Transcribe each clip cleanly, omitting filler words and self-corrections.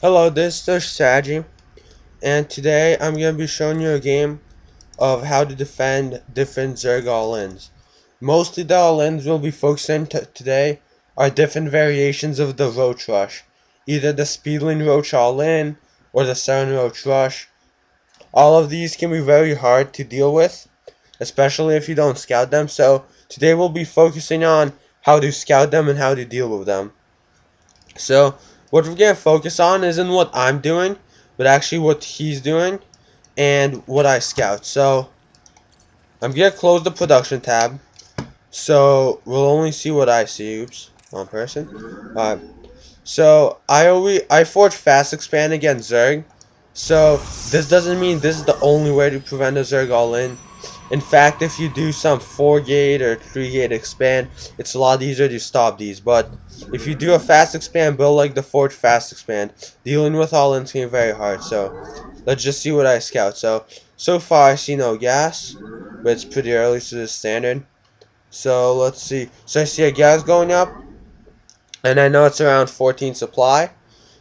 Hello, this is the strategy, and today I'm going to be showing you a game of how to defend different zerg all-ins. Mostly the all-ins we'll be focusing today are different variations of the Roach rush. Either the Speedling Roach all-in or the 7 Roach rush. All of these can be very hard to deal with, especially if you don't scout them, so today we'll be focusing on how to scout them and how to deal with them. So what we're going to focus on isn't what I'm doing, but actually what he's doing and what I scout. So I'm going to close the production tab, so we'll only see what I see. Oops, wrong person. Alright, so I forge fast expand against zerg, so this doesn't mean this is the only way to prevent a zerg all in. In fact, if you do some 4-gate or 3-gate expand, it's a lot easier to stop these. But if you do a fast expand build like the Forge fast expand, dealing with all-ins can be very hard. So let's just see what I scout. So far I see no gas, but it's pretty early, so this is standard. So let's see. So I see a gas going up, and I know it's around 14 supply.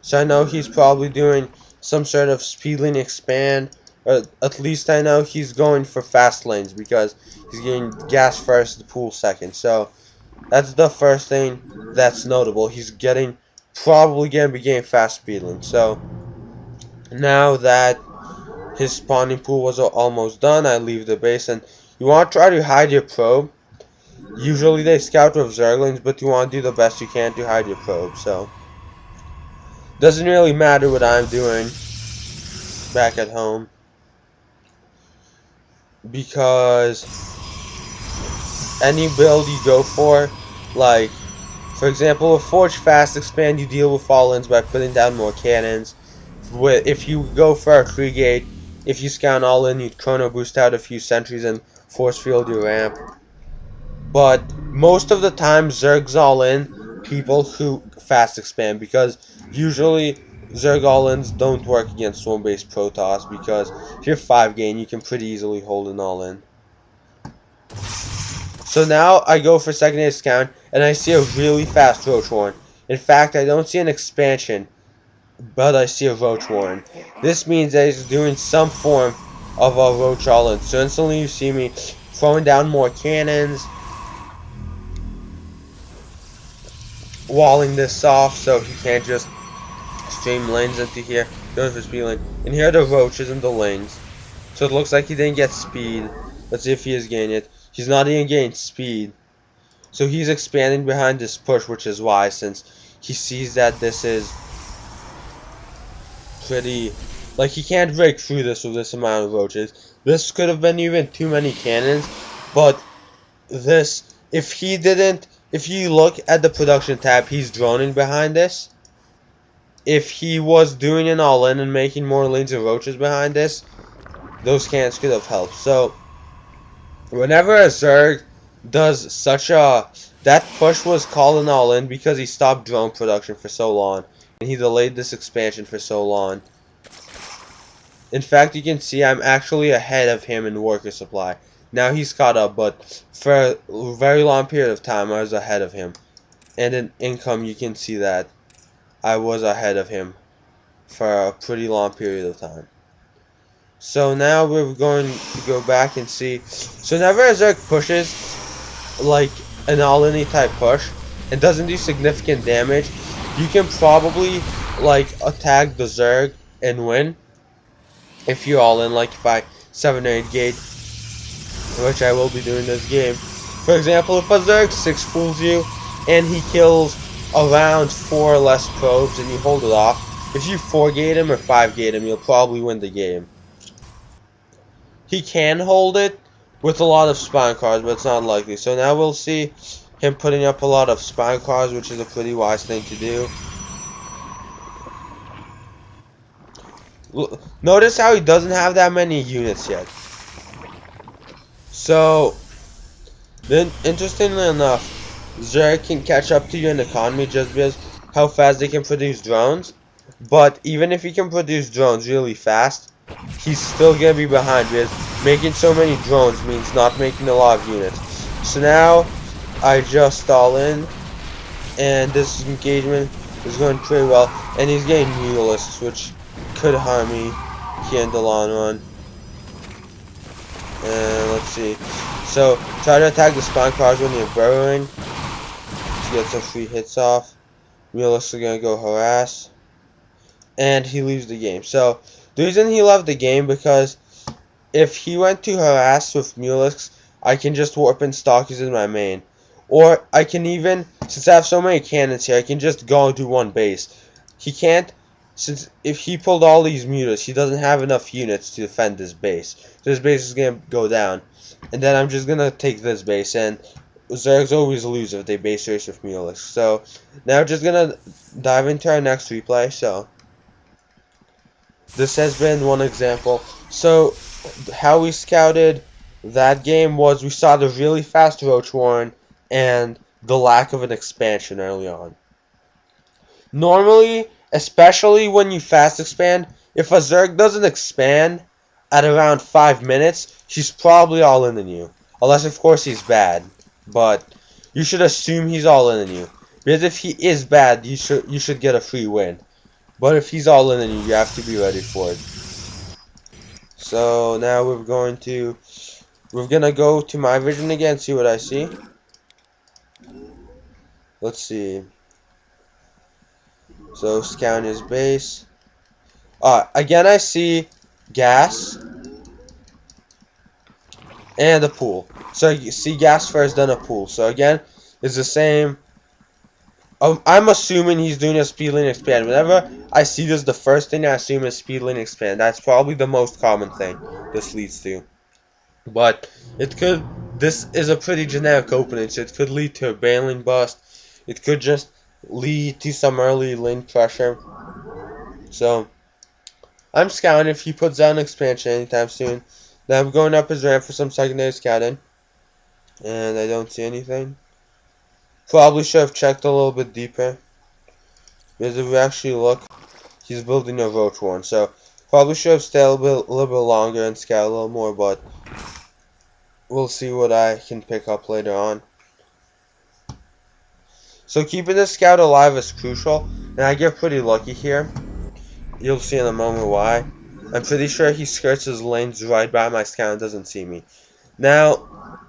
So I know he's probably doing some sort of speedling expand. Or at least I know he's going for fast lanes because he's getting gas first, the pool second. So that's the first thing that's notable. He's probably going to be getting fast speedling. So now that his spawning pool was almost done, I leave the base, and you want to try to hide your probe. Usually they scout with zerglings, but you want to do the best you can to hide your probe. So doesn't really matter what I'm doing back at home, because any build you go for, like for example a Forge fast expand, you deal with all-ins by putting down more cannons. If you go for a 3-gate, if you scout all-in, you chrono boost out a few sentries and force field your ramp. But most of the time zergs all-in people who fast expand, because usually zerg all-ins don't work against swarm-based protoss, because if you're 5-gain, you can pretty easily hold an all-in. So now I go for secondary scout, and I see a really fast Roach Warren. In fact, I don't see an expansion, but I see a Roach Warren. This means that he's doing some form of a Roach all-in. So instantly you see me throwing down more cannons, walling this off so he can't just stream lanes into here, going for speed lane. And here are the roaches and the lanes. So it looks like he didn't get speed. Let's see if he is gaining it. He's not even getting speed. So he's expanding behind this push, which is why, since he sees that this is pretty, like, he can't break through this with this amount of roaches. This could have been even too many cannons, but this, if you look at the production tab, he's droning behind this. If he was doing an all-in and making more lanes of roaches behind this, those cannons could have helped. So whenever a zerg does such a, that push was called an all-in because he stopped drone production for so long, and he delayed this expansion for so long. In fact, you can see I'm actually ahead of him in worker supply. Now he's caught up, but for a very long period of time I was ahead of him. And in income you can see that I was ahead of him for a pretty long period of time. So now we're going to go back and see. So whenever a zerg pushes like an all-in type push and doesn't do significant damage, you can probably like attack the zerg and win if you're all in, like if I 7 or 8 gate, which I will be doing this game. For example, if a zerg 6 fools you and he kills around 4 or less probes and you hold it off, if you 4-gate him or 5-gate him, you'll probably win the game. He can hold it with a lot of spine cars, but it's not likely. So now we'll see him putting up a lot of spine cars, which is a pretty wise thing to do. Notice how he doesn't have that many units yet. So then, interestingly enough, zerg can catch up to you in economy just because how fast they can produce drones. But even if he can produce drones really fast, he's still gonna be behind, because making so many drones means not making a lot of units. So now I just all in, and this engagement It's going pretty well, and he's getting mutalisks, which could harm me here in the long run. And let's see. So try to attack the spawn cars when you're burrowing to get some free hits off. Mutalisks are gonna go harass, and he leaves the game. So the reason he left the game because if he went to harass with mutalisks, I can just warp in stalkers in my main. Or I can even, since I have so many cannons here, I can just go and do one base. He can't, since if he pulled all these mutas, he doesn't have enough units to defend this base. So this base is going to go down. And then I'm just going to take this base, and zergs always lose if they base race with mutalisks. So now we're just going to dive into our next replay. So this has been one example. So how we scouted that game was we saw the really fast Roach Warren and the lack of an expansion early on. Normally, especially when you fast expand, if a Zerg doesn't expand at around 5 minutes, he's probably all in on you. Unless, of course, he's bad. But you should assume he's all in on you. Because if he is bad, you should get a free win. But if he's all in on you, you have to be ready for it. So now we're gonna go to my vision again, see what I see. Let's see. So scan his base. Again I see gas and a pool. So you see gas first, then a pool. So again, it's the same. I'm assuming he's doing a speed lane expand. Whenever I see this, the first thing I assume is speed lane expand. That's probably the most common thing this leads to. But it could. This is a pretty generic opening, so it could lead to a baneling bust. It could just lead to some early lane pressure. So I'm scouting if he puts down expansion anytime soon. Then I'm going up his ramp for some secondary scouting, and I don't see anything. Probably should have checked a little bit deeper, because if we actually look, he's building a Roach one. So probably should have stayed a little bit longer and scout a little more, but we'll see what I can pick up later on. So keeping the scout alive is crucial, and I get pretty lucky here. You'll see in a moment why. I'm pretty sure he skirts his lanes right by my scout and doesn't see me. Now,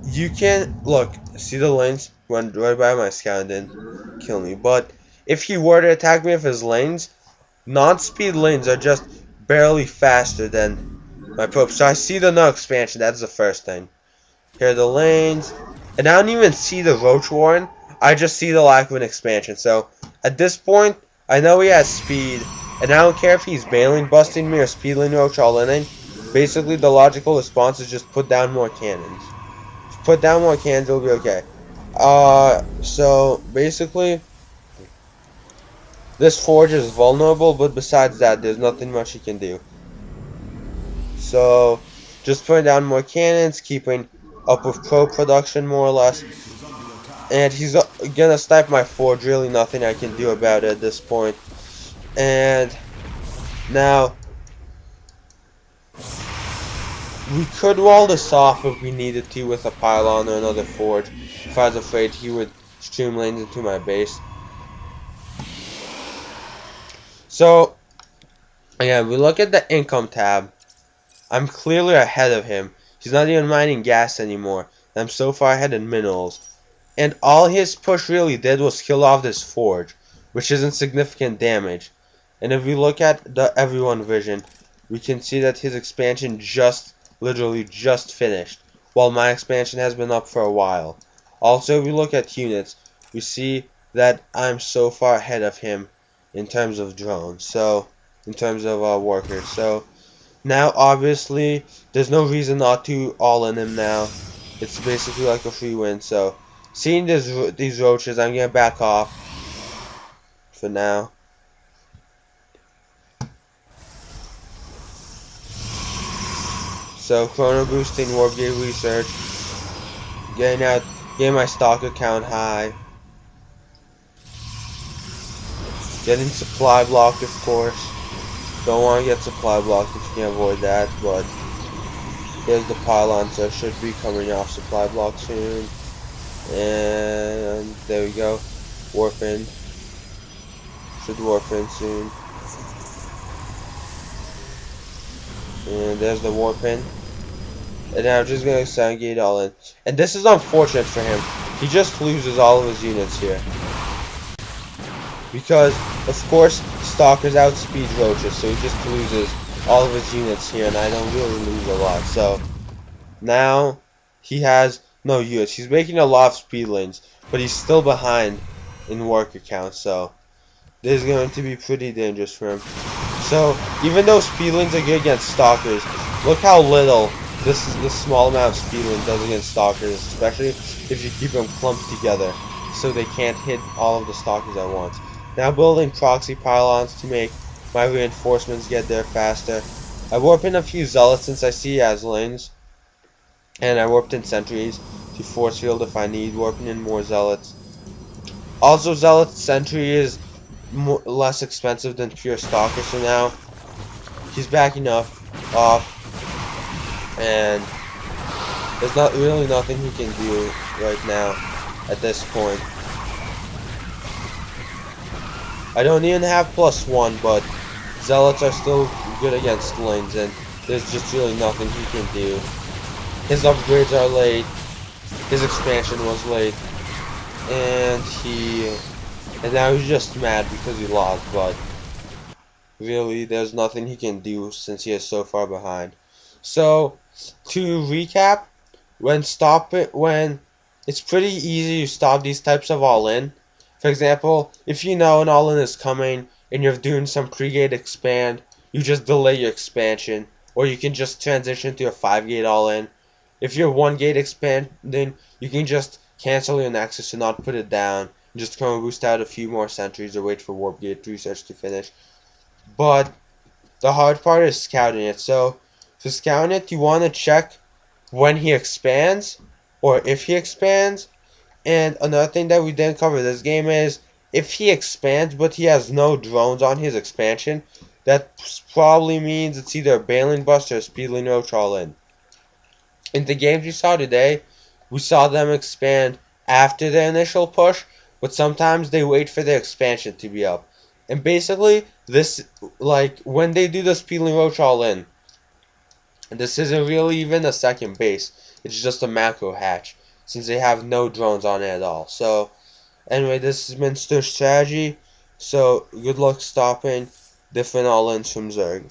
you can, look, see the lanes went right by my scout and didn't kill me. But if he were to attack me with his lanes, non-speed lanes are just barely faster than my probe. So I see the no expansion, that's the first thing. Here are the lanes, and I don't even see the Roach Warren. I just see the lack of an expansion. So at this point, I know he has speed, and I don't care if he's baneling, busting me, or speed lane Roach all in. Basically, the logical response is just put down more cannons. Just put down more cannons, it'll be okay. So basically, this forge is vulnerable, but besides that, there's nothing much he can do. So just putting down more cannons, keeping up with pro production more or less. And he's gonna snipe my forge, really nothing I can do about it at this point. And now we could wall this off if we needed to with a pylon or another forge, if I was afraid he would stream lanes into my base. So again, we look at the income tab. I'm clearly ahead of him. He's not even mining gas anymore. I'm so far ahead in minerals. And all his push really did was kill off this forge, which isn't significant damage. And if we look at the everyone vision, we can see that his expansion literally just finished, while my expansion has been up for a while. Also, if we look at units, we see that I'm so far ahead of him in terms of drones, so in terms of workers. So now obviously there's no reason not to all in him now. It's basically like a free win. So seeing these roaches, I'm gonna back off for now. So chrono boosting, warp gate research, getting my stock account high, getting supply blocked, of course. Don't want to get supply blocked if you can avoid that, but there's the pylon, so it should be coming off supply block soon. And there we go, warp in. Should warp in soon. And there's the warp in. And now I'm just gonna sound gate all in. And this is unfortunate for him. He just loses all of his units here. Because, of course, Stalkers outspeed Roaches, so he just loses all of his units here, and I don't really lose a lot. So, now, he has no units. He's making a lot of speed lanes, but he's still behind in worker count, so this is going to be pretty dangerous for him. So, even though speed lanes are good against Stalkers, look how little this small amount of speed lane does against Stalkers, especially if you keep them clumped together, so they can't hit all of the Stalkers at once. Now building proxy pylons to make my reinforcements get there faster. I warp in a few zealots since I see he has lanes, and I warped in sentries to force field if I need, warping in more zealots. Also, zealot sentry is less expensive than pure stalker, so now he's backing up off, and there's not really nothing he can do right now at this point. I don't even have +1, but zealots are still good against lanes, and there's just really nothing he can do. His upgrades are late, his expansion was late, and now he's just mad because he lost, but really there's nothing he can do since he is so far behind. So, to recap, when it's pretty easy to stop these types of all-in. For example, if you know an all-in is coming and you're doing some pre-gate expand, you just delay your expansion, or you can just transition to a 5-gate all-in. If you're 1-gate expanding, you can just cancel your nexus and not put it down, and just come and boost out a few more sentries or wait for warp gate research to finish. But the hard part is scouting it. So to scout it, you want to check when he expands, or if he expands. And another thing that we didn't cover this game is, if he expands but he has no drones on his expansion, that probably means it's either a Baneling Bust or a Speedling Roach all in. In the games we saw today, we saw them expand after their initial push, but sometimes they wait for their expansion to be up. And basically, this, like, when they do the Speedling Roach all in, this isn't really even a second base, it's just a macro hatch, since they have no drones on it at all. So, anyway, this has been Strategy. So, good luck stopping different all-ins from Zerg.